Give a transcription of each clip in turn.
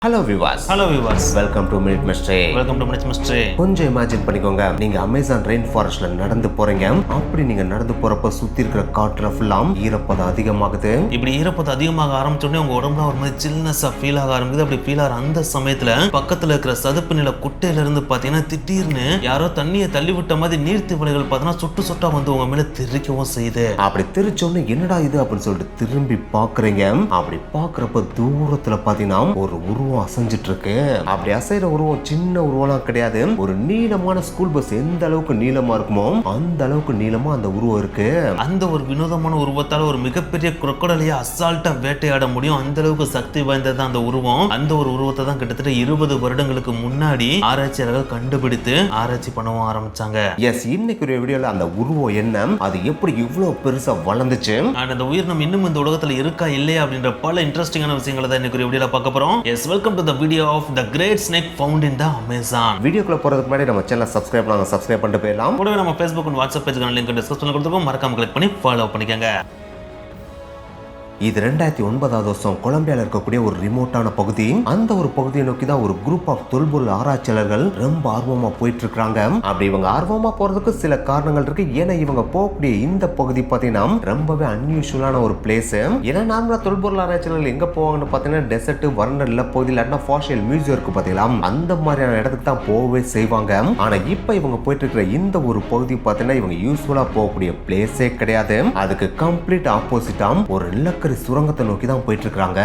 Hello viewers welcome to minute mystery. கொஞ்சம் imagine பண்ணிக்கோங்க, நீங்க அமேசான் ரெயின் ஃபாரஸ்ட்ல நடந்து போறீங்க. அப்படி நீங்க நடந்து போறப்ப சுத்தி இருக்கிற காட்டுல ஃபுல்லா ஈரப்பதம் அதிகமாகுது. இப்படி ஈரப்பதம் அதிகமாக ஆரம்பிச்சோடனே உங்க உடம்புல ஒரு மாதிரி சில்னஸா ஃபீல் ஆக ஆரம்பிக்குது. அப்படி ஃபீல் ஆகிற அந்த சமயத்துல பக்கத்துல இருக்கிற சதுப்பு நில குட்டையில இருந்து பாத்தீங்கன்னா திடீர்னு யாரோ தண்ணியை தள்ளி விட்ட மாதிரி நீர்த்தி விலைகள் பாத்தீங்கன்னா சுட்டு சுட்டா வந்து உங்க மேல தெரிக்கவும் செய்யுது. அப்படி தெரிச்சோன்னு என்னடா இது அப்படின்னு சொல்லிட்டு திரும்பி பாக்குறீங்க. அப்படி பாக்குறப்ப தூரத்துல பாத்தீங்கன்னா ஒரு உருவம் அசைஞ்சிட்டு இருக்கு. அப்படி அசைற உருவம் சின்ன உருவம்லாம் கிடையாது. ஒரு நீளமான ஸ்கூல் பஸ் எந்த அளவுக்கு நீளமா இருக்குமோ அந்த அளவுக்கு நீளமா அந்த உருவம் இருக்கு. அந்த ஒரு வினோதமான உருவத்தால ஒரு மிகப்பெரிய குரோக்கோடைலை அசால்ட்டா வேட்டையாட முடியும். அந்த அளவுக்கு சக்தி வாய்ந்தது அந்த உருவம். அந்த ஒரு உருவத்தை தான் கிட்டத்தட்ட 20 வருடங்களுக்கு முன்னாடி ஆராய்ச்சியாளர்கள் கண்டுபிடித்து ஆராய்ச்சி பண்ணவும் ஆரம்பிச்சாங்க. எஸ், இன்னைக்கு ஒரு வீடியோல அந்த உருவம் என்ன, அது எப்படி இவ்வளவு பெருசா வளர்ந்துச்சு, அந்த உயிரினம் இன்னும் இந்த உலகத்துல இருக்கா இல்லையா அப்படின்ற பல இன்ட்ரெஸ்டிங்கான விஷயங்களை தான் இன்னைக்கு ஒரு வீடியோல பார்க்க போறோம். Yes, welcome to the video of the great snake found in the Amazon. வீடியோக்குள்ள போறதுக்கு முன்னாடி நம்ம சேனலை சப்ஸ்கிரைப் பண்ணிட்டு போயிடலாம். கூடவே நம்ம Facebook and WhatsApp பேஜ்க்கான லிங்க் டிஸ்கிரிப்ஷன்ல கொடுத்திருக்கோம். மறக்காம கிளிக் பண்ணி ஃபாலோ பண்ணிக்கங்க. இது 2009 வருஷம் கொலம்பியால இருக்கக்கூடிய ஒரு ரிமோட்டான பகுதி. அந்த ஒரு பகுதியை நோக்கி தான் ஒரு குரூப் ஆஃப் தொல்பொருள் ஆராய்ச்சியாளர்கள் ரொம்ப ஆர்வமா போயிட்டு இருக்காங்க. அப்படி இவங்க ஆர்வமா போறதுக்கு சில காரணங்கள் இருக்கு. ஏன்னா இவங்க போகக்கூடிய இந்த பகுதி பாத்தீங்கன்னா ரொம்பவே அன்யூஷுவலான ஒரு பிளேஸ். ஏன்னா நார்மலா தொல்பொருள் ஆராய்ச்சியாளர்கள் எங்க போவாங்கன்னு பாத்தீங்கன்னா டெசர்ட், வறண்ட நிலப்பகுதி, இல்லாட்டினா ஃபாசில் மியூசியம் இருக்கு பாத்தீங்களா, அந்த மாதிரியான இடத்துக்கு தான் போகவே செய்வாங்க. ஆனா இப்ப இவங்க போயிட்டு இருக்கிற இந்த ஒரு பகுதி பாத்தீங்கன்னா இவங்க யூஸ்வலா போகக்கூடிய பிளேஸே கிடையாது. அதுக்கு கம்ப்ளீட் ஆப்போசிட்டா ஒரு நிலக்கரி சுரங்கத்தை நோக்கி தான் போயிட்டு இருக்காங்க.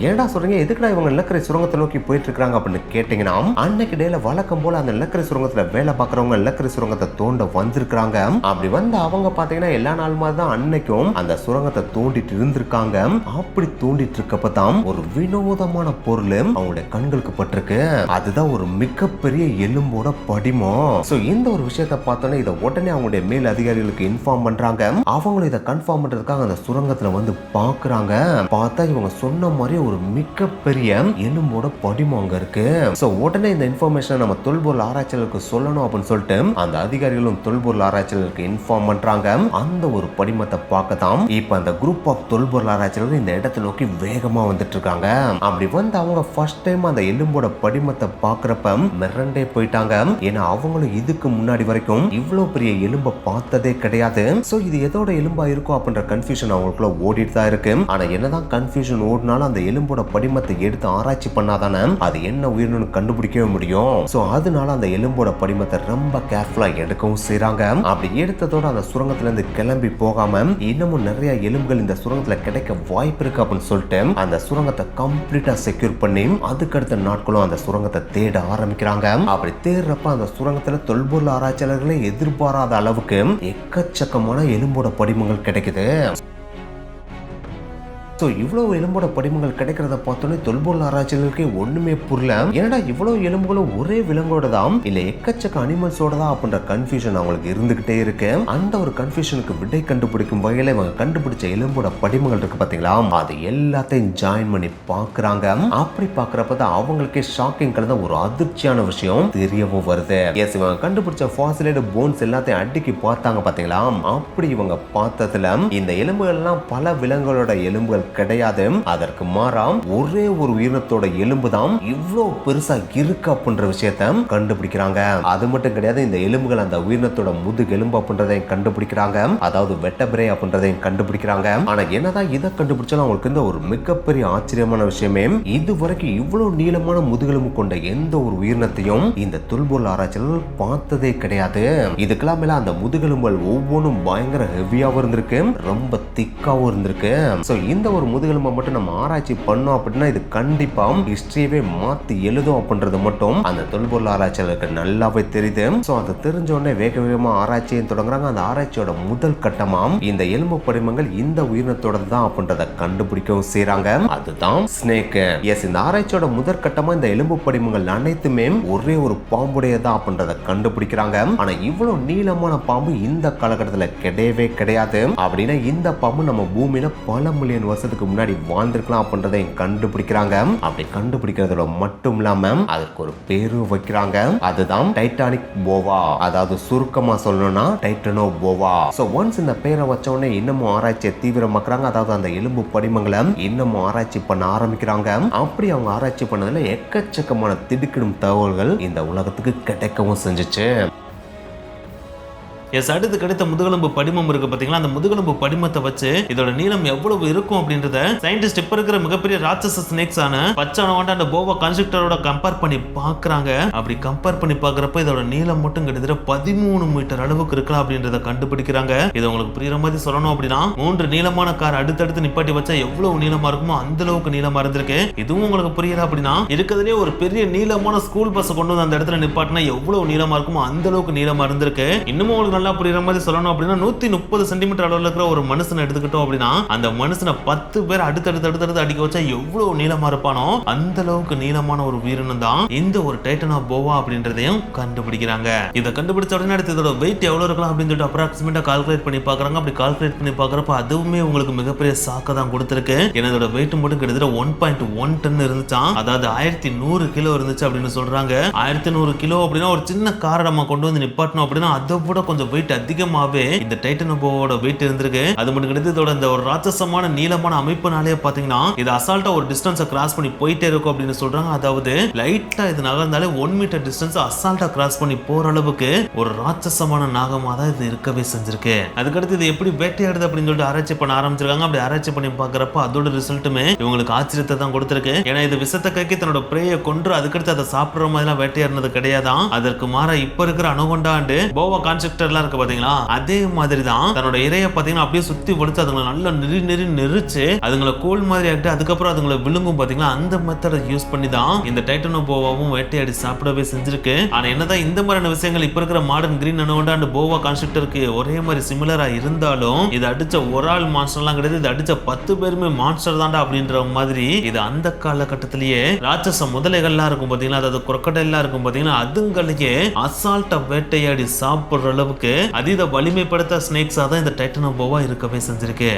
ஏன்டா சொல்றீங்க, எதுக்குடா இவங்க நிலக்கரி சுரங்கத்தை நோக்கி போயிட்டு இருக்காங்க அப்படின்னு கேட்டீங்கன்னா, அன்னைக்கு டேல வழக்கம் போல அந்த நிலக்கரி சுரங்கத்துல வேலை பார்க்கறவங்க நிலக்கரி சுரங்கத்தை தோண்ட வந்திருக்காங்க. அப்படி வந்து அவங்க பாத்தீங்கன்னா எல்லா நாள் மாதிரி தான் அன்னைக்கும் அந்த சுரங்கத்தை தோண்டிட்டு இருந்திருக்காங்க. அப்படி தோண்டிட்டு இருக்கப்பதான் ஒரு வினோதமான பொருள் அவங்களுடைய கண்களுக்கு பட்டிருக்கு. அதுதான் ஒரு மிகப்பெரிய எலும்போட படிமம். சோ இந்த ஒரு விஷயத்தை பார்த்தோன்னே இதை உடனே அவங்களுடைய மேல் அதிகாரிகளுக்கு இன்ஃபார்ம் பண்றாங்க. அவங்களும் இதை கன்ஃபார்ம் பண்றதுக்காக அந்த சுரங்கத்துல வந்து பாக்குறாங்க. பார்த்தா இவங்க சொன்ன மாதிரி ஒரு மிகப்பெரிய எலும்போட படிமம் அங்க இருக்கு. சோ உடனே இந்த இன்ஃபர்மேஷனை நம்ம தொல்பொருள் ஆராய்ச்சியாளருக்கு சொல்லணும் அப்படின்னு சொல்லிட்டு அந்த அதிகாரிகளும் தொல்பொருள் ஆராய்ச்சியாளருக்கு இன்ஃபார்ம் பண்றாங்க. அந்த ஒரு படிமத்தை பார்க்கதான் இப்ப அந்த குரூப் ஆஃப் தொல்பொருள் ஆராய்ச்சியாளர்கள் இந்த இடத்தை நோக்கி வேகமா வந்துட்டு இருக்காங்க. அப்படி வந்து அவங்க ஃபர்ஸ்ட் டைம் அந்த எலும்போட படிமத்தை பார்க்கறப்ப மிரண்டே போயிட்டாங்க. ஏன்னா அவங்களும் இதுக்கு முன்னாடி வரைக்கும் இவ்வளவு பெரிய எலும்பை பார்த்ததே கிடையாது. சோ இது எதோட எலும்பா இருக்கும் அப்படின்ற கன்ஃபியூஷன் அவங்களுக்குள்ள ஓடிட்டு தான் இருக்கு. ஆனா என்னதான் கன்ஃபியூஷன் ஓடினாலும் அந்த எலும்போட படிமத்தை எடுத்து ஆராய்ச்சி பண்ணாதானே அது என்ன உயிரினு கண்டுபிடிக்கவே முடியும். சோ அதனால அந்த எலும்போட படிமத்தை ரொம்ப கேர்ஃபுல்லா எடுக்கவும் செய்றாங்க. அப்படி எடுத்ததோட அந்த சுரங்கத்துல இருந்து கிளம்பி போகாம இன்னமும் நிறைய எலும்புகள் இந்த சுரங்கத்துல கிடைக்க வாய்ப்பு இருக்கு அப்படின்னு சொல்லிட்டு அந்த சுரங்கத்தை கம்ப்ளீட்டா செக்யூர் பண்ணி அதுக்கடுத்த நாட்களும் அந்த சுரங்கத்தை தேட ஆரம்பிக்கிறாங்க. அப்படி தேடுறப்ப அந்த சுரங்கத்துல தொல்பொருள் ஆராய்ச்சியாளர்களே எதிர்பாராத அளவுக்கு எக்கச்சக்கமான எலும்போட படிமங்கள் கிடைக்குது. ஸோ இவ்வளவு எலும்போட படிமங்கள் கிடைக்கிறத பார்த்தோன்னே தொல்பொருள் ஆராய்ச்சியாளர்களுக்கு ஒண்ணுமே புரியல. ஏன்னா இவ்வளவு எலும்புகளும் ஒரே விலங்கோட தான் இல்ல எக்கச்சக்க அனிமல்ஸோட தான் அப்படின்ற கன்ஃபியூஷன் அவங்களுக்கு இருந்துகிட்டே இருக்கு. அந்த ஒரு கன்ஃபியூஷனுக்கு விடை கண்டுபிடிக்கும் வகையில இவங்க கண்டுபிடிச்ச எலும்போட படிமங்கள் இருக்கு பாத்தீங்களா, அது எல்லாத்தையும் ஜாயின் பண்ணி பாக்குறாங்க. அப்படி பாக்குறப்பதான் அவங்களுக்கே ஷாக்கிங் கலந்த ஒரு அதிர்ச்சியான விஷயம் தெரியவும் வருது. எஸ், இவங்க கண்டுபிடிச்ச ஃபாசிலேட் போன்ஸ் எல்லாத்தையும் அடிக்கி பார்த்தாங்க பாத்தீங்களா. அப்படி இவங்க பார்த்ததுல இந்த எலும்புகள் எல்லாம் பல விலங்குகளோட எலும்புகள் கிடையாது. அதற்கு மாறா ஒரே ஒரு உயிரினத்தோட எலும்பு தான் இவ்வளவு பெருசா இருக்கு அப்படின்ற விஷயத்தை கண்டுபிடிக்கிறாங்க. அது மட்டும் கிடையாது, இந்த எலும்புகள் அந்த உயிரினத்தோட முதுகு எலும்பு அப்படின்றதையும் கண்டுபிடிக்கிறாங்க. அதாவது வெட்டபிரே அப்படின்றதையும் கண்டுபிடிக்கிறாங்க. ஆனா என்னதான் இதை கண்டுபிடிச்சாலும் அவங்களுக்கு இந்த ஒரு மிகப்பெரிய ஆச்சரியமான விஷயமே, இதுவரைக்கும் இவ்வளவு நீளமான முதுகெலும்பு கொண்ட எந்த ஒரு உயிரினத்தையும் இந்த தொல்பொருள் ஆராய்ச்சியாளர்கள் பார்த்ததே கிடையாது. இதுக்கெல்லாம் மேல அந்த முதுகெலும்புகள் ஒவ்வொன்றும் பயங்கர ஹெவியாவும் இருந்திருக்கு, ரொம்ப திக்காவும் இருந்திருக்கு. சோ இந்த ஒரு முதுகெலும்பை மட்டும் நம்ம ஆராய்ச்சி பண்ணோம் அப்படின்னா இது கண்டிப்பா ஹிஸ்டரியவே மாத்தி எழுதும் அப்படின்றது மட்டும் அந்த தொல்பொருள் ஆராய்ச்சியாளருக்கு நல்லாவே தெரியுது. சோ அதை தெரிஞ்ச உடனே வேக வேகமா ஆராய்ச்சியை தொடங்குறாங்க. அந்த ஆராய்ச்சியோட முதல் கட்டமா இந்த எலும்பு படிமங்கள் இந்த உயிரினத்தோட தான் அப்படின்றத கண்டுபிடிக்கவும் செய்றாங்க. அதுதான் ஸ்னேக். எஸ், இந்த ஆராய்ச்சியோட முதல் கட்டமா இந்த எலும்பு படிமங்கள் அனைத்துமே ஒரே ஒரு பாம்புடையதா அப்படின்றத கண்டுபிடிக்கிறாங்க. ஆனா இவ்வளவு நீளமான பாம்பு இந்த காலகட்டத்தில் கிடையவே கிடையாது. அப்படின்னா இந்த பாம்பு நம்ம பூமியில பல மில்லியன் வருஷம் வருஷத்துக்கு முன்னாடி வாழ்ந்திருக்கலாம் அப்படின்றதையும் கண்டுபிடிக்கிறாங்க. அப்படி கண்டுபிடிக்கிறதுல மட்டும் இல்லாம அதுக்கு ஒரு பேரும் வைக்கிறாங்க. அதுதான் டைட்டானிக் போவா, அதாவது சுருக்கமா சொல்லணும்னா டைட்டனோ போவா. சோ ஒன்ஸ் இந்த பேரை வச்ச உடனே இன்னமும் ஆராய்ச்சியை தீவிரமாக்குறாங்க. அதாவது அந்த எலும்பு படிமங்களை இன்னமும் ஆராய்ச்சி பண்ண ஆரம்பிக்கிறாங்க. அப்படி அவங்க ஆராய்ச்சி பண்ணதுல எக்கச்சக்கமான திடுக்கிடும் தகவல்கள் இந்த உலகத்துக்கு கிடைக்கவும் செஞ்சுச்சு. அடுத்து கிடைத்த முதுகெலும்பு படிமம் இருக்கு பாத்தீங்களா, அந்த முதுகெலும்பு படிமத்தை வச்சு இதோட நீளம் எவ்வளவு இருக்கும் அப்படின்றத சயின்டிஸ்ட் இப்ப இருக்கிற மிகப்பெரிய ராட்சச ஸ்னேக்ஸ் ஆன பச்சானவாண்ட அந்த போவா கான்ஸ்ட்ரக்டரோட கம்பேர் பண்ணி பாக்குறாங்க. அப்படி கம்பேர் பண்ணி பாக்குறப்ப இதோட நீளம் மட்டும் கிட்டத்தட்ட 13 மீட்டர் அளவுக்கு இருக்கலாம் அப்படின்றத கண்டுபிடிக்கிறாங்க. இது உங்களுக்கு புரியுற மாதிரி சொல்லணும் அப்படின்னா 3 நீளமான கார் அடுத்தடுத்து நிப்பாட்டி வச்சா எவ்வளவு நீளமா இருக்குமோ அந்த அளவுக்கு நீளமா இருந்திருக்கு. இதுவும் உங்களுக்கு புரியல அப்படின்னா இருக்கிறதுலே ஒரு பெரிய நீளமான ஸ்கூல் பஸ் கொண்டு வந்து அந்த இடத்துல நிப்பாட்டினா எவ்வளவு நீளமா இருக்குமோ அந்த அளவுக்கு நீளமா இருந்திருக்கு. இன்னமும் உங்களுக்கு நல்லா புரியுற மாதிரி சொல்லணும் அப்படின்னா 130 சென்டிமீட்டர் அளவுல இருக்கிற ஒரு மனுஷனை எடுத்துக்கிட்டோம் அப்படின்னா அந்த மனுஷனை 10 பேர் அடுத்தடுத்து அடிக்க வச்சா எவ்வளவு நீளமா இருப்பானோ அந்த அளவுக்கு நீளமான ஒரு உயிரினம் தான் இந்த ஒரு டைட்டனோ போவா அப்படின்றதையும் கண்டுபிடிக்கிறாங்க. இதை கண்டுபிடிச்ச உடனே அடுத்து இதோட வெயிட் எவ்வளவு இருக்கலாம் அப்படின்னு சொல்லிட்டு அப்ராக்சிமேட்டா கால்குலேட் பண்ணி பாக்குறாங்க. அப்படி கால்குலேட் பண்ணி பாக்குறப்ப அதுவுமே உங்களுக்கு மிகப்பெரிய சாக்க தான் கொடுத்திருக்கு. ஏன்னா இதோட வெயிட் மட்டும் கிட்டத்தட்ட 1.1 டன் இருந்துச்சாம். அதாவது 1100 கிலோ இருந்துச்சு அப்படின்னு சொல்றாங்க. 1100 கிலோ அப்படின்னா ஒரு சின்ன காரை நம்ம கொண்டு வந்து நிப்பாட்டணும் அப்படின்னா அதை விட கொஞ்சம் வெயிட் அதிகமாவே இந்த டைட்டனோ போவோட வெயிட் இருந்திருக்கு. அது மட்டும் கிடையாது இதோட இந்த ஒரு ராட்சசமான நீளமான அமைப்புனாலே பாத்தீங்கன்னா இது அசால்ட்டா ஒரு டிஸ்டன்ஸை கிராஸ் பண்ணி போயிட்டே இருக்கும் அப்படின்னு சொல்றாங்க. அதாவது லைட்டா இது நகர்ந்தாலே 1 மீட்டர் டிஸ்டன்ஸ் அசால்ட்டா கிராஸ் பண்ணி போற அளவுக்கு ஒரு ராட்சசமான நாகமா தான் இது இருக்கவே செஞ்சிருக்கு. அதுக்கடுத்து இது எப்படி வேட்டையாடுது அப்படின்னு சொல்லிட்டு ஆராய்ச்சி பண்ண ஆரம்பிச்சிருக்காங்க. அப்படி ஆராய்ச்சி பண்ணி பாக்குறப்ப அதோட ரிசல்ட்டுமே இவங்களுக்கு ஆச்சரியத்தை தான் கொடுத்திருக்கு. ஏன்னா இது விஷத்தை கைக்கு தன்னோட பிரேயை கொன்று அதுக்கடுத்து அதை சாப்பிடுற மாதிரி எல்லாம் வேட்டையாடுனது கிடையாதான். அதற்கு மாற இப்ப இருக்கிற அணுகொண்டாண்டு போவா கான்ஸ்ட்ரக்டர்லாம் இருக்கு பாத்தீங்களா, அதே மாதிரி தான் தன்னோட இரைய பாத்தீங்கன்னா அப்படியே சுத்தி வலிச்சு அதுங்களை நல்லா நெரிச்சு அதுங்களை கோல் மாதிரி ஆகிட்டு அதுக்கப்புறம் அதுங்களை விழுங்கும் பாத்தீங்களா, அந்த மெத்தடை யூஸ் பண்ணி தான் இந்த டைட்டனோ போவாவும் வேட்டையாடி சாப்பிடவே செஞ்சிருக்கு. ஆனா என்னதான் இந்த மாதிரியான விஷயங்கள் இப்ப இருக்கிற மாடர்ன் கிரீன் அணுகொண்டா அண்ட் போவா கான்ஸ்ட்ரக்டருக்கு ஒரே மாதிரி சிமிலரா இருந்தாலும் இது அடிச்ச ஒரு ஆள் மான்ஸ்டர் எல்லாம் கிடையாது, இது அடிச்ச 10 பேருமே மான்ஸ்டர் தான்டா அப்படின்ற மாதிரி இது அந்த காலகட்டத்திலேயே ராட்சச முதலைகள்லாம் இருக்கும் பாத்தீங்களா, அதாவது குரக்கடைலாம் இருக்கும் பாத்தீங்கன்னா அதுங்களையே அசால்ட்டா வேட்டையாடி சாப்பிடுற அளவுக்கு அதீத வலிமைப்படுத்த ஸ்னேக்ஸா தான் இந்த டைட்டனோ போவா இருக்கவே செஞ்சிருக்கு.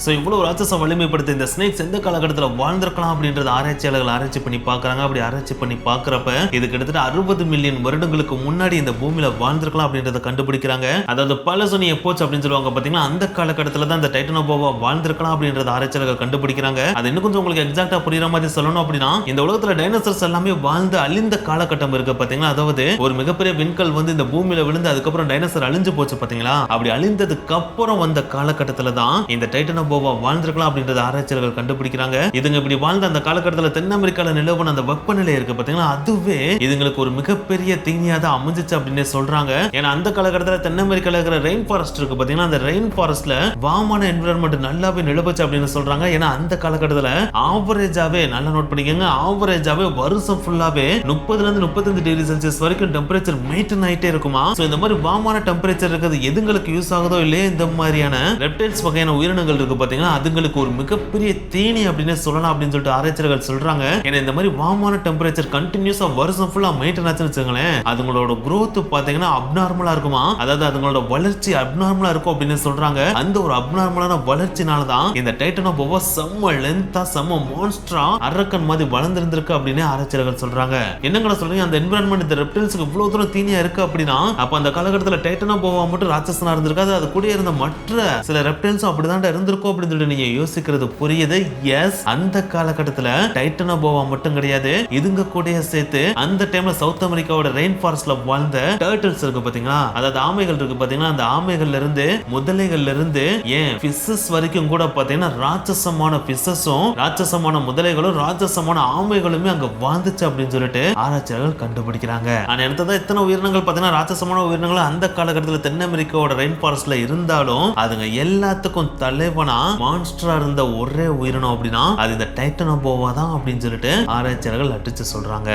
ஸோ இவ்வளோ ராட்சச வலிமைப்படுத்த இந்த ஸ்னேக்ஸ் எந்த காலகட்டத்தில் வாழ்ந்திருக்கலாம் அப்படின்றத ஆராய்ச்சியாளர்கள் ஆராய்ச்சி பண்ணி பார்க்குறாங்க. அப்படி ஆராய்ச்சி பண்ணி பார்க்குறப்ப இது கிட்டத்தட்ட 60 மில்லியன் வருடங்களுக்கு முன்னாடி இந்த பூமியில வாழ்ந்திருக்கலாம் அப்படின்றத கண்டுபிடிக்கிறாங்க. அதாவது பலசோனிய போச் அப்படின்னு சொல்லுவாங்க பார்த்தீங்கன்னா அந்த காலகட்டத்தில் தான் இந்த டைட்டனோ போவா வாழ்ந்திருக்கலாம் அப்படின்றத ஆராய்ச்சியாளர்கள் கண்டுபிடிக்கிறாங்க. அது இன்னும் கொஞ்சம் உங்களுக்கு எக்ஸாக்டா புரியுற மாதிரி சொல்லணும் அப்படின்னா இந்த உலகத்தில் டைனோசர்ஸ் எல்லாமே வாழ்ந்து அழிந்த காலகட்டம் இருக்கு பார்த்தீங்களா, அதாவது ஒரு மிகப்பெரிய விண்கல் வந்து இந்த பூமியில விழுந்து அதுக்கப்புறம் டைனோசர் அழிஞ்சு போச்சு பார்த்தீங்களா, அப்படி அழிந்ததுக்கு அப்புறம் வந்த காலகட்டத்தில் தான் இந்த டைட்டனோ போவா வாழ்ந்திருக்கலாம் அப்படின்றத ஆராய்ச்சியாளர்கள் கண்டுபிடிக்கிறாங்க. இதுங்க இப்படி வாழ்ந்த அந்த காலகட்டத்தில் தென் அமெரிக்கால நிலவுன அந்த வெப்பநிலை இருக்கு பாத்தீங்களா, அதுவே இதுங்களுக்கு ஒரு மிகப்பெரிய தீனியா தான் அமைஞ்சிச்சு அப்படின்னு சொல்றாங்க. ஏன்னா அந்த காலகட்டத்தில் தென் அமெரிக்கால இருக்கிற ரெயின் ஃபாரஸ்ட் இருக்கு பாத்தீங்கன்னா, அந்த ரெயின் ஃபாரஸ்ட்ல வாமான என்விரான்மெண்ட் நல்லாவே நிலவுச்சு அப்படின்னு சொல்றாங்க. ஏன்னா அந்த காலகட்டத்தில் ஆவரேஜாவே நல்லா நோட் பண்ணிக்கோங்க, ஆவரேஜாவே வருஷம் ஃபுல்லாவே 30 ல இருந்து 35 டிகிரி செல்சியஸ் வரைக்கும் டெம்பரேச்சர் மெயின்டைன் ஆயிட்டே இருக்குமா. சோ இந்த மாதிரி வாமான டெம்பரேச்சர் இருக்கிறது எதுங்களுக்கு யூஸ் ஆகுதோ இல்லையே இந்த மாதிரியான ரெப்டைல்ஸ் வகையான உயிரினங்கள் இருக்கு பாத்தீங்கன்னா அதுங்களுக்கு ஒரு மிகப்பெரிய தீனி அப்படின்னு சொல்லலாம் அப்படின்னு சொல்லிட்டு ஆராய்ச்சியாளர்கள் சொல்றாங்க. ஏன்னா இந்த மாதிரி வாமான டெம்பரேச்சர் கண்டினியூஸா வருஷம் ஃபுல்லா மெயின்டைன் ஆச்சுன்னு வச்சுங்களேன், அதுங்களோட growth பாத்தீங்கன்னா அப்நார்மலா இருக்குமா, அதாவது அதுங்களோட வளர்ச்சி அப்நார்மலா இருக்கும் அப்படின்னு சொல்றாங்க. அந்த ஒரு அப்நார்மலான வளர்ச்சினால தான் இந்த டைட்டனோ போவா செம்ம லென்த்தா செம்ம மான்ஸ்டரா அரக்கன் மாதிரி வளர்ந்திருந்திருக்கு அப்படின்னு ஆராய்ச்சியாளர்கள் சொல்றாங்க. என்னங்களா சொல்றீங்க, அந்த என்விரான்மெண்ட் இந்த ரெப்டைல்ஸ்க்கு இவ்வளவு தூரம் தீனியா இருக்கு அப்படின்னா அப்ப அந்த காலகட்டத்தில் டைட்டனோ போவா மட்டும் ராட்சசனா இருந்திருக்காது, அது கூட இருந்த மற்ற சில ரெப்டைல்ஸும் அப்படிதான் இருந்திருக்கும் அப்படின்னு நீங்க யோசிக்கிறது புரியுது. எஸ், அந்த காலகட்டத்தில் டைட்டனோ போவா மட்டும் கிடையாது, இதுங்க கூட சேர்த்து அந்த டைம்ல சவுத் அமெரிக்காவோட ரெயின் ஃபாரஸ்ட்ல வாழ்ந்த டர்ட்டில்ஸ் இருக்கு பாத்தீங்களா, அதாவது ஆமைகள் இருக்கு பாத்தீங்களா, அந்த ஆமைகள்ல இருந்து முதலைகள்ல இருந்து ஏன் ஃபிஷஸ் வரைக்கும் கூட பாத்தீங்கன்னா ராட்சசமான ஃபிஷஸும் ராட்சசமான முதலைகளும் ராட்சசமான ஆமைகளுமே அங்க வாழ்ந்துச்சு அப்படின்னு சொல்லிட்டு ஆராய்ச்சியாளர்கள் கண்டுபிடிக்கிறாங்க. ஆனா என்னதான் இத்தனை உயிரினங்கள் பாத்தீங்கன்னா ராட்சசமான உயிரினங்கள் அந்த காலகட்டத்தில் தென் அமெரிக்காவோட ரெயின் ஃபாரஸ்ட்ல இருந்தாலும் அதுங்க எல்லாத்துக்கும் தலைவனா மான்ஸ்டரா இருந்த ஒரே உயிரினம் அப்படின்னா அது இந்த டைட்டனோ போவா தான் அப்படின்னு சொல்லிட்டு ஆராய்ச்சியாளர்கள் அடிச்சு சொல்றாங்க.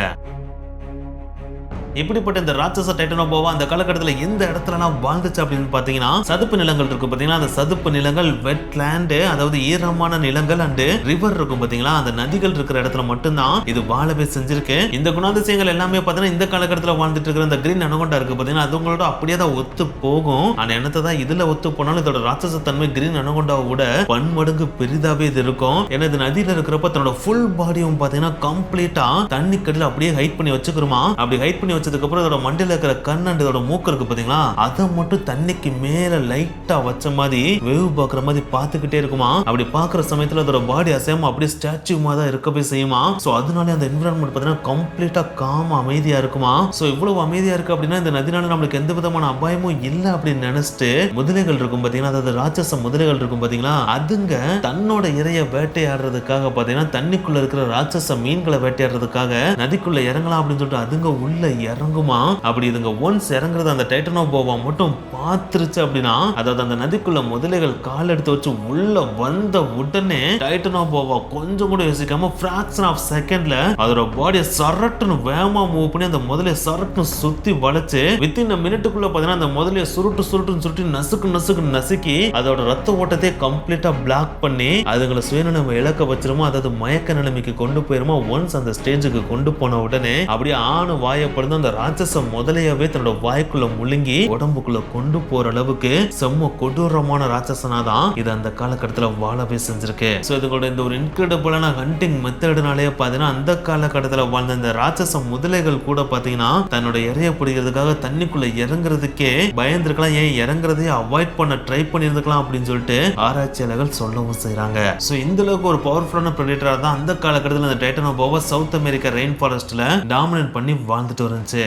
இப்படிப்பட்ட இந்த ராட்சச டைட்டனோபோவா அந்த காலகட்டத்தில் எந்த இடத்துலலாம் வாழ்ந்துச்சு அப்படின்னு பாத்தீங்கன்னா சதுப்பு நிலங்கள் இருக்கு பாத்தீங்கன்னா அந்த சதுப்பு நிலங்கள் வெட்லேண்ட் அதாவது ஈரமான நிலங்கள் அண்ட் ரிவர் இருக்கும் பாத்தீங்களா அந்த நதிகள் இருக்கிற இடத்துல மட்டும்தான் இது வாழவே செஞ்சிருக்கு. இந்த குணாதிசயங்கள் எல்லாமே பாத்தீங்கன்னா இந்த காலகட்டத்தில் வாழ்ந்துட்டு இருக்கிற இந்த கிரீன் அனகோண்டா இருக்கு பாத்தீங்கன்னா அது உங்களோட அப்படியே தான் ஒத்து போகும். ஆனா என்னத்தை தான் இதுல ஒத்து போனாலும் இதோட ராட்சச தன்மை கிரீன் அனகோண்டாவை விட பன்மடங்கு பெரிதாவே இது இருக்கும். ஏன்னா இது நதியில இருக்கிறப்ப தன்னோட ஃபுல் பாடியும் பாத்தீங்கன்னா கம்ப்ளீட்டா தண்ணி கடியில அப்படியே ஹைட் பண்ணி வச்சுக்கிறோமா. அப்படி ஹைட் பண்ணி வச்சதுக்கு அப்புறம் இதோட மண்டியில இருக்கிற கண் அண்ட் இதோட மூக்கு இருக்கு பாத்தீங்களா அதை மட்டும் தண்ணிக்கு மேல லைட்டா வச்ச மாதிரி வேவ் பாக்குற மாதிரி பாத்துக்கிட்டே இருக்குமா. அப்படி பாக்குற சமயத்துல அதோட பாடி அசையாம அப்படியே ஸ்டாச்சுமா தான் இருக்கவே செய்யுமா. சோ அதனால அந்த என்விரான்மெண்ட் பாத்தீங்கன்னா கம்ப்ளீட்டா காம அமைதியா இருக்குமா. சோ இவ்வளவு அமைதியா இருக்கு அப்படின்னா இந்த நதினால நம்மளுக்கு எந்த விதமான அபாயமும் இல்ல அப்படின்னு நினைச்சிட்டு முதலைகள் இருக்கும் பாத்தீங்கன்னா அதாவது ராட்சச முதலைகள் இருக்கும் பாத்தீங்களா அதுங்க தன்னோட இரைய வேட்டையாடுறதுக்காக பாத்தீங்கன்னா தண்ணிக்குள்ள இருக்கிற ராட்சச மீன்களை வேட்டையாடுறதுக்காக நதிக்குள்ள இறங்கலாம் அப்படின்னு சொல்லிட்டு அதுங்க உள்ள இறங்குமா. அப்படி இதுங்க ஒன்ஸ் இறங்குறது அந்த டைட்டனோபோவா மட்டும் பாத்துருச்சு அப்படின்னா அதாவது அந்த நதிக்குள்ள முதலைகள் கால் எடுத்து வச்சு உள்ள வந்த உடனே டைட்டனோபோவா கொஞ்சம் கூட யோசிக்காம ஃபிராக்ஷன் ஆஃப் செகண்ட்ல அதோட பாடியை சரட்டுன்னு வேகமா மூவ் பண்ணி அந்த முதலையை சரட்டுன்னு சுத்தி வளைச்சு வித்தின் மினிட்டுக்குள்ள பாத்தீங்கன்னா அந்த முதலையை சுருட்டு நசுக்கி அதோட ரத்த ஓட்டத்தை கம்ப்ளீட்டா பிளாக் பண்ணி அதுங்களை சுயநிலைமை இழக்க வச்சிருமோ அதாவது மயக்க நிலைமைக்கு கொண்டு போயிருமோ. ஒன்ஸ் அந்த ஸ்டேஜுக்கு கொண்டு போன உடனே அப்படியே ஆணு வாயப்படுது அந்த ராட்சச முதலையவே தன்னோட வாய்க்குள்ள முழுங்கி உடம்புக்குள்ள கொண்டு போற அளவுக்கு செம்ம கொடூரமான ராட்சசனாதான் இது அந்த காலகட்டத்துல வாழவே செஞ்சிருக்கு. சோ இதுகளோட இந்த ஒரு இன்கிரெடிபிளான ஹண்டிங் மெத்தட்னாலே பாத்தீங்கன்னா அந்த காலகட்டத்துல வாழ்ந்த இந்த ராட்சச முதலைகள் கூட பாத்தீங்கன்னா தன்னோட இறைய பிடிக்கிறதுக்காக தண்ணிக்குள்ள இறங்குறதுக்கே பயந்துருக்கலாம். ஏன் இறங்குறதையே அவாய்ட் பண்ண ட்ரை பண்ணிருந்துக்கலாம் அப்படின்னு சொல்லிட்டு ஆராய்ச்சியாளர்கள் சொல்லவும் செய்யறாங்க. சோ இந்த அளவுக்கு ஒரு பவர்ஃபுல்லான பிரெடிட்டரா தான் அந்த காலகட்டத்தில் இந்த டைட்டனோபோவா சவுத் அமெரிக்கா ரெயின் ஃபாரஸ்ட்ல டாமினேட் பண்ணி வாழ்ந்துட்டு வந்துச்சு.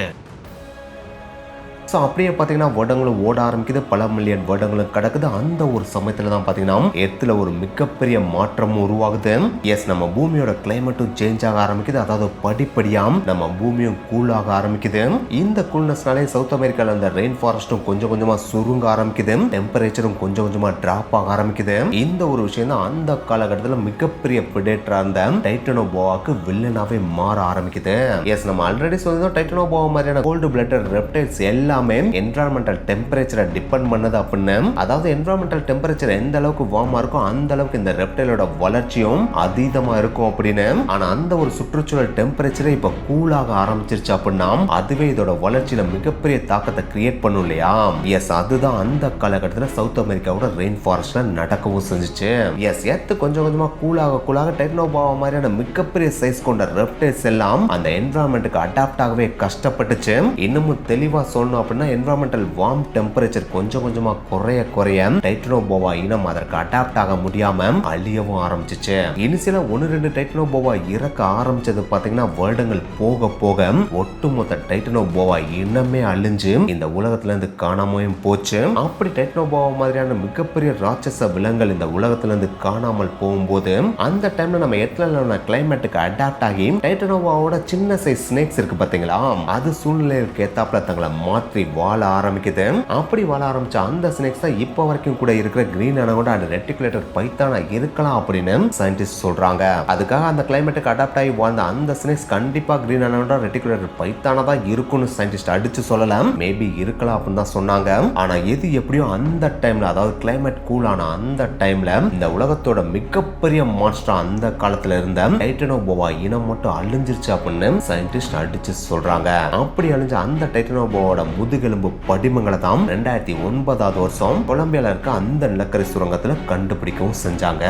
ஸோ அப்படியே பார்த்தீங்கன்னா வருடங்களும் ஓட ஆரம்பிக்குது, பல மில்லியன் வருடங்களும் கிடக்குது. அந்த ஒரு சமயத்தில் தான் பார்த்தீங்கன்னா எர்த்தில் ஒரு மிகப்பெரிய மாற்றமும் உருவாகுது. எஸ், நம்ம பூமியோட கிளைமேட்டும் சேஞ்ச் ஆக ஆரம்பிக்குது. அதாவது படிப்படியாக நம்ம பூமியும் கூலாக ஆரம்பிக்குது. இந்த கூல்னஸ்னாலே சவுத் அமெரிக்காவில் அந்த ரெயின் ஃபாரஸ்ட்டும் கொஞ்சம் கொஞ்சமாக சுருங்க ஆரம்பிக்குது, டெம்பரேச்சரும் கொஞ்சம் கொஞ்சமாக டிராப் ஆக ஆரம்பிக்குது. இந்த ஒரு விஷயம் தான் அந்த காலகட்டத்தில் மிகப்பெரிய பிரெடேட்டரா இருந்த டைட்டனோபோவாக்கு வில்லனாவே மாற ஆரம்பிக்குது. எஸ், நம்ம ஆல்ரெடி சொல்லியிருந்தோம் டைட்டனோபோவா மாதிரியான கோல்டு பிளட்டட் ரெப்டைல்ஸ் எல்லாம் என்விரான்மெண்டல் டெம்பரேச்சரை டிபெண்ட் பண்ணது அப்படின்னு. அதாவது என்விரான்மெண்டல் டெம்பரேச்சர் எந்த அளவுக்கு வார்மா இருக்கும் அந்த அளவுக்கு இந்த ரெப்டைலோட வளர்ச்சியும் அதீதமா இருக்கும் அப்படின்னு. ஆனா அந்த ஒரு சுற்றுச்சூழல் டெம்பரேச்சரை இப்ப கூலாக ஆரம்பிச்சிருச்சு அப்படின்னா அதுவே இதோட வளர்ச்சியில மிகப்பெரிய தாக்கத்தை கிரியேட் பண்ணும் இல்லையா. எஸ், அதுதான் அந்த காலகட்டத்தில் சவுத் அமெரிக்காவோட ரெயின் ஃபாரஸ்ட்ல நடக்கவும் செஞ்சுச்சு. எஸ், எர்த் கொஞ்சம் கொஞ்சமா கூலாக டைட்டனோபோவா மாதிரியான மிகப்பெரிய சைஸ் கொண்ட ரெப்டைல்ஸ் எல்லாம் அந்த என்விரான்மெண்ட்டுக்கு அடாப்ட் ஆகவே கஷ்டப்பட்டுச்சு. இன்னமும் தெளிவா சொல்லணும் அப்படின்னா என்விரான்மெண்டல் வார்ம் டெம்பரேச்சர் கொஞ்சம் கொஞ்சமா குறைய டைட்டனோபோவா இனம் அதற்கு அடாப்ட் ஆக முடியாம அழியவும் ஆரம்பிச்சிச்சு. இனிஷியலா 1-2 டைட்டனோபோவா இறக்க ஆரம்பிச்சது பாத்தீங்கன்னா வருடங்கள் போக போக ஒட்டுமொத்த டைட்டனோபோவா இனமே அழிஞ்சு இந்த உலகத்துல இருந்து காணாமையும் போச்சு. அப்படி டைட்டனோபோவா மாதிரியான மிகப்பெரிய ராட்சச விலங்குகள் இந்த உலகத்துல இருந்து காணாமல் போகும்போது அந்த டைம்ல நம்ம எர்த்ல கிளைமேட்டுக்கு அடாப்ட் ஆகி டைட்டனோபோவாவோட சின்ன சைஸ் ஸ்னேக்ஸ் இருக்கு பாத்தீங்களா அது சூழ்நிலைக்கு ஏத்தாப்புல தங்களை மாற்றி வாழ ஆரம்பிக்குது. அப்படி வாழ ஆரம்பிச்ச அந்த ஸ்னேக்ஸ் தான் இப்ப வரைக்கும் கூட இருக்கிற கிரீன் அனகோண்டா அண்ட் ரெட்டிகுலேட்டர் பைத்தானா இருக்கலாம் அப்படின்னு சயின்டிஸ்ட் சொல்றாங்க. அதுக்காக அந்த கிளைமேட்டுக்கு அடாப்ட் ஆகி வாழ்ந்த அந்த ஸ்னேக்ஸ் கண்டிப்பா கிரீன் அனகோண்டா ரெட்டிகுலேட்டர் பைத்தானா தான் இருக்கும்னு சயின்டிஸ்ட் அடிச்சு சொல்லலாம். மேபி இருக்கலாம் அப்படின்னு தான் சொன்னாங்க. ஆனா எது எப்படியோ அந்த டைம்ல அதாவது கிளைமேட் கூல் ஆன அந்த டைம்ல இந்த உலகத்தோட மிகப்பெரிய மான்ஸ்டர் அந்த காலத்துல இருந்த டைட்டனோபோவா இனம் மட்டும் அழிஞ்சிருச்சு அப்படின்னு சயின்டிஸ்ட் அடிச்சு சொல்றாங்க. அப்படி அழிஞ்ச அந்த டைட்டனோபோவோட முதுகெலும்பு படிமங்களை தான் 2009 வருஷம் கொலம்பியால இருக்க அந்த நிலக்கரி சுரங்கத்துல கண்டுபிடிக்கவும் செஞ்சாங்க.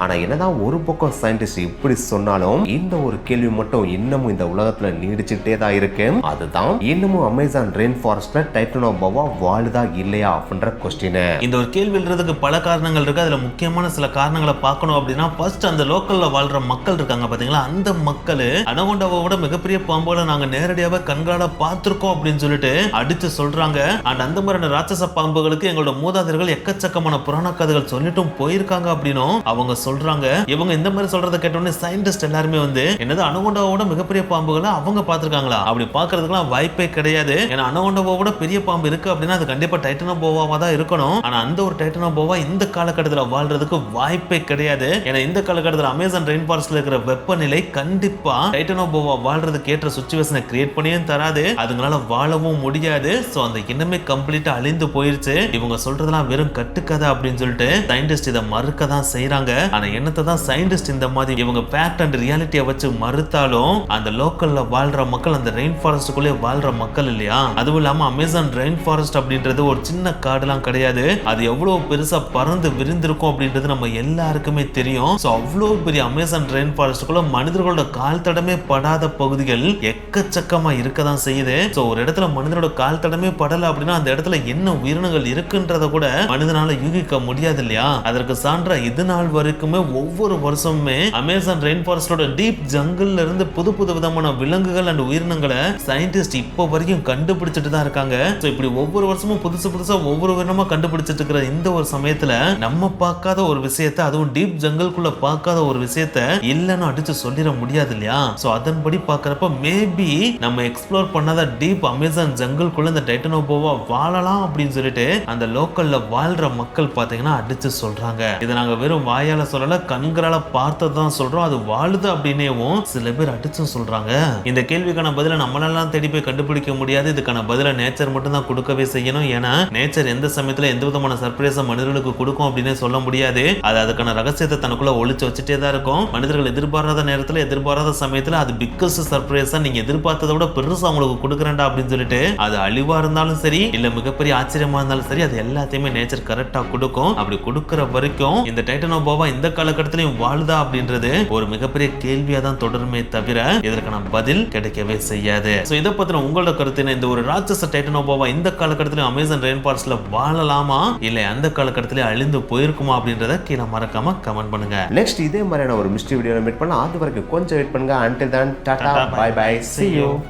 ஆனா என்னதான் ஒரு பக்கம் சயின்டிஸ்ட் இப்படி சொன்னாலும் இந்த ஒரு கேள்வி மட்டும் இன்னமும் இந்த உலகத்துல நீடிச்சுட்டே தான் இருக்கு. அதுதான் இன்னமும் அமேசான் ரெயின் ஃபாரஸ்ட்ல டைட்டனோபோவா வாழுதா இல்லையா அப்படின்ற கொஸ்டின். இந்த ஒரு கேள்வின்றதுக்கு பல காரணங்கள் இருக்கு. அதுல முக்கியமான சில காரணங்களை பார்க்கணும் அப்படின்னா ஃபர்ஸ்ட் அந்த லோக்கல்ல வாழ்ற மக்கள் இருக்காங்க பாத்தீங்களா அந்த மக்கள் அனகோண்டாவோட மிகப்பெரிய பாம்போல நாங்க நேரடியாவே கண்களால பார்த்திருக்கோம் அப்படின்னு சொல்லிட்டு அடிச்சு சொல்றாங்க. அண்ட் அந்த மாதிரியான ராட்சச பாம்புகளுக்கு எங்களோட மூதாதையர்கள் எக்கச்சக்கமான புராண கதைகள் சொல்லிட்டும் போயிருக்காங்க அப்படின்னும் அவங்க சொல்றாங்க. இவங்க இந்த மாதிரி சொல்றத கேட்டோடனே சயின்டிஸ்ட் எல்லாருமே வந்து என்னது அனகோண்டாவோட மிகப்பெரிய பாம்புகளை அவங்க பார்த்திருக்காங்களா? அப்படி பார்க்கிறதுக்குலாம் வாய்ப்பே கிடையாது. ஏன்னா அனகோண்டாவோட பெரிய பாம்பு இருக்கு அப்படின்னா அது கண்டிப்பா டைட்டனோபோவாவா தான் இருக்கணும். ஆனா அந்த ஒரு டைட்டனோபோவா இந்த காலகட்டத்தில் வாழ்றதுக்கு வாய்ப்பே கிடையாது. ஏன்னா இந்த காலகட்டத்தில் அமேசான் ரெயின் ஃபாரஸ்ட்ல இருக்கிற வெப்பநிலை கண்டிப்பா டைட்டனோபோவா வாழ்றதுக்கு ஏற்ற சுச்சுவேஷனை கிரியேட் பண்ணியும் தராது. அதுங்களால வாழவும் முடியாது. சோ அந்த இனமே கம்ப்ளீட்டா அழிந்து போயிருச்சு. இவங்க சொல்றதெல்லாம் வெறும் கட்டுக்கதை அப்படின்னு சொல்லிட்டு சயின்டிஸ்ட் இதை மறுக்க தான் செய்யறாங்க. ஆனா என்னத்தை தான் சயின்டிஸ்ட் இந்த மாதிரி இவங்க ஃபேக்ட் அண்ட் ரியாலிட்டியை வச்சு மறுத்தாலும் அந்த லோக்கல்ல வாழ்ற மக்கள் அந்த ரெயின் ஃபாரஸ்டுக்குள்ளே வாழ்ற மக்கள் இல்லையா? அதுவும் இல்லாம அமேசான் ரெயின் ஃபாரஸ்ட் அப்படின்றது ஒரு சின்ன காடுலாம் கிடையாது. அது எவ்வளவு பெருசா பறந்து விரிந்திருக்கும் அப்படின்றது நம்ம எல்லாருக்குமே தெரியும். சோ அவ்வளவு பெரிய அமேசான் ரெயின் ஃபாரஸ்டுக்குள்ள மனிதர்களோட கால் தடமே படாத பகுதிகள் எக்கச்சக்கமா இருக்கதான் செய்யுது. சோ ஒரு இடத்துல மனிதனோட கால் தடமே படல அப்படின்னா அந்த இடத்துல என்ன உயிரினங்கள் இருக்குன்றத கூட மனிதனால யூகிக்க முடியாது இல்லையா? அதற்கு சான்றா இது நாள் வரைக்குமே ஒவ்வொரு வருஷமுமே அமேசான் ரெயின் ஃபாரஸ்டோட டீப் ஜங்கிள்ல இருந்து புது புது விதமான விலங்குகள் அண்ட் உயிரினங்களை சயின்டிஸ்ட் இப்போ வரைக்கும் கண்டுபிடிச்சிட்டு தான் இருக்காங்க. சோ இப்படி ஒவ்வொரு வருஷமும் புதுசு புதுசா ஒவ்வொரு விதமா கண்டுபிடிச்சிட்டு இருக்கிற இந்த ஒரு சமயத்துல நம்ம பார்க்காத ஒரு விஷயத்தை, அதுவும் டீப் ஜங்கிள்குள்ள பார்க்காத ஒரு விஷயத்தை இல்லன்னு அடிச்சு சொல்லிட முடியாது இல்லையா? சோ அதன்படி பார்க்கறப்ப மேபி நம்ம எக்ஸ்ப்ளோர் பண்ணாத டீப் அமேசான் ஜங்கிள்குள்ள இந்த டைட்டனோபோவா வாழலாம் அப்படின்னு சொல்லிட்டு அந்த லோக்கல்ல வாழ்ற மக்கள் பாத்தீங்கன்னா அடிச்சு சொல்றாங்க. இதை நாங்க வெறும் வாயால சொல்லல, கண்களால பார்த்ததான் சொல்றோம். அது வாழுது அப்படின்னேவும் சில பேர் அடிச்சும் சொல்றாங்க. இந்த கேள்விக்கான பதில நம்மளால தேடி போய் கண்டுபிடிக்க முடியாது. இதுக்கான பதில நேச்சர் மட்டும் தான் கொடுக்கவே செய்யணும். ஏன்னா நேச்சர் எந்த சமயத்துல எந்த விதமான சர்ப்ரைஸை மனிதர்களுக்கு கொடுக்கும் அப்படின்னு சொல்ல முடியாது. அது அதுக்கான ரகசியத்தை தனக்குள்ள ஒளிச்சு வச்சுட்டே தான் இருக்கும். மனிதர்கள் எதிர்பாராத நேரத்துல எதிர்பாராத சமயத்துல அது பிக்கஸ்ட் சர்ப்ரைஸா நீங்க எதிர்பார்த்ததை விட பெருசா உங்களுக்கு கொடுக்குறேன்டா அப்படின்னு சொல்லிட்டு அது அழிவா இருந்தாலும் சரி இல்ல மிகப்பெரிய ஆச்சரியமா இருந்தாலும் சரி அது எல்லாத்தையுமே நேச்சர் கரெக்டா கொடுக்கும். அப்படி கொடுக்கிற வரைக்கும் இந்த டைட்டனோபோவா இந்த காலகட்டத்திலையும் வாழுதா அப்படின்றது ஒரு மிகப்பெரிய கேள்வியா தான் தொடருமே தவிர இதற்கான பதில் கிடைக்கவே செய்யாது. சோ இதை பத்தின உங்களோட கருத்து என்ன? இந்த ஒரு ராட்சச டைட்டனோபோவா இந்த காலகட்டத்திலும் அமேசான் ரெயின் ஃபாரஸ்ட்ல வாழலாமா இல்ல அந்த காலகட்டத்திலே அழிந்து போயிருக்குமா அப்படின்றத கீழே மறக்காம கமெண்ட் பண்ணுங்க. நெக்ஸ்ட் இதே மாதிரியான ஒரு மிஸ்ட்ரி வீடியோல மீட் பண்ணலாம். அது வரைக்கும் கொஞ்சம் வெயிட் பண்ணுங்க. until then tata bye bye see you.